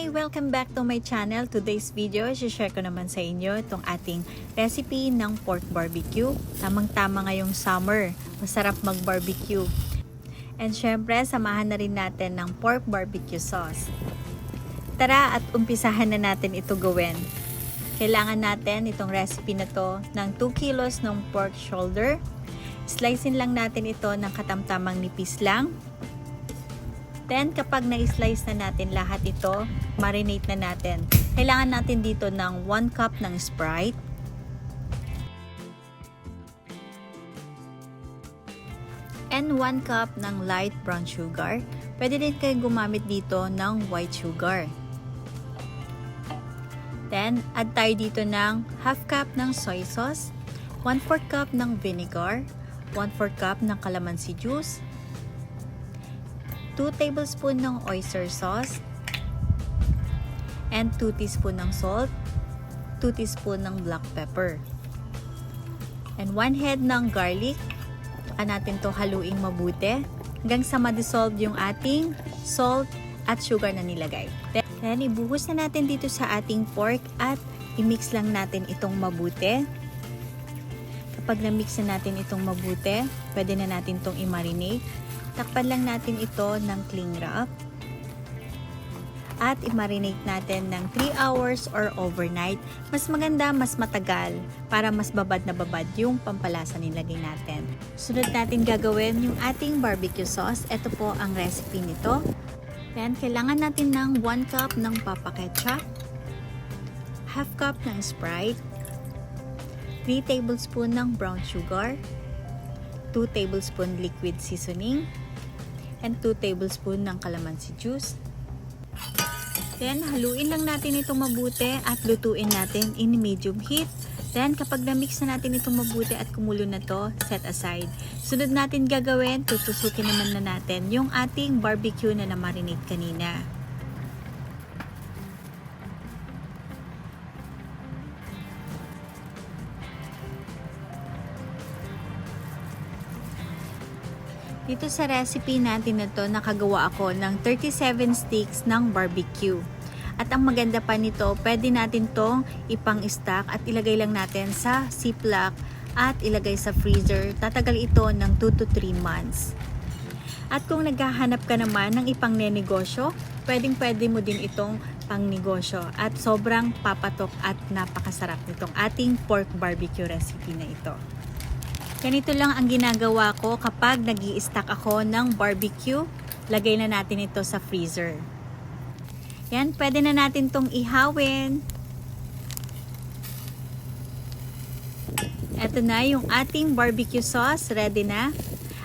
Hi! Welcome back to my channel. Today's video, share ko naman sa inyo itong ating recipe ng pork barbecue. Tamang-tama ngayong summer. Masarap mag-barbecue. And syempre, samahan na rin natin ng pork barbecue sauce. Tara at umpisahan na natin ito gawin. Kailangan natin itong recipe na to ng 2 kilos ng pork shoulder. Slicein lang natin ito ng katamtamang nipis lang. Then, kapag na-slice na natin lahat ito, marinate na natin. Kailangan natin dito ng 1 cup ng Sprite. And 1 cup ng light brown sugar. Pwede din kayong gumamit dito ng white sugar. Then, add tayo dito ng half cup ng soy sauce, 1/4 cup ng vinegar, 1/4 cup ng calamansi juice, 2 tablespoon ng oyster sauce, and 2 teaspoon ng salt, 2 teaspoon ng black pepper, and 1 head ng garlic. Saka natin to haluing mabuti hanggang sa ma-dissolve yung ating salt at sugar na nilagay. Then, ibuhos na natin dito sa ating pork at i-mix lang natin itong mabuti. Kapag na-mix na natin itong mabuti, pwede na natin itong i-marinate. Takpan lang natin ito ng cling wrap at i-marinate natin ng 3 hours or overnight. Mas maganda, mas matagal para mas babad na babad yung pampalasa nilagay natin. Sunod natin gagawin yung ating barbecue sauce. Ito po ang recipe nito. Then, kailangan natin ng 1 cup ng papa ketchup, half cup ng Sprite, 3 tablespoon ng brown sugar, 2 tablespoon liquid seasoning, and 2 tablespoon ng calamansi juice. Then, haluin lang natin itong mabuti at lutuin natin in medium heat. Then, kapag na-mix na natin itong mabuti at kumulo na to, set aside. Sunod natin gagawin, tutusukin naman na natin yung ating barbecue na na-marinate kanina. Dito sa recipe natin na to, nakagawa ako ng 37 sticks ng barbecue. At ang maganda pa nito, pwede natin tong ipang-stock at ilagay lang natin sa ziplock at ilagay sa freezer. Tatagal ito ng 2 to 3 months. At kung naghahanap ka naman ng ipang-nenegosyo, pwedeng-pwede mo din itong pang-negosyo. At sobrang papatok at napakasarap nitong ating pork barbecue recipe na ito. Ganito lang ang ginagawa ko kapag nag-i-stack ako ng barbecue. Lagay na natin ito sa freezer. Yan, pwede na natin itong ihawin. Ito na yung ating barbecue sauce. Ready na.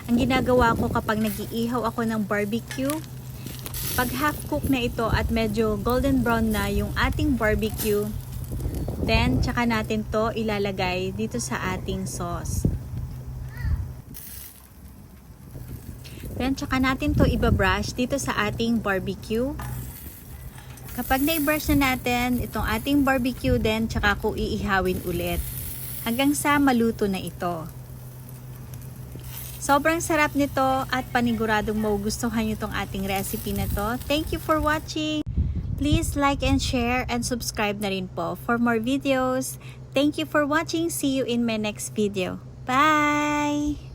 Ang ginagawa ko kapag nag-iihaw ako ng barbecue, pag half cook na ito at medyo golden brown na yung ating barbecue, then tsaka natin to ilalagay dito sa ating sauce. Then, tsaka natin to ibabrush dito sa ating barbecue. Kapag na-brush na natin itong ating barbecue, then tsaka ko iihawin ulit hanggang sa maluto na ito. Sobrang sarap nito at paniguradong magugustuhan nyo itong ating recipe na to. Thank you for watching. Please like and share and subscribe na rin po for more videos. Thank you for watching. See you in my next video. Bye!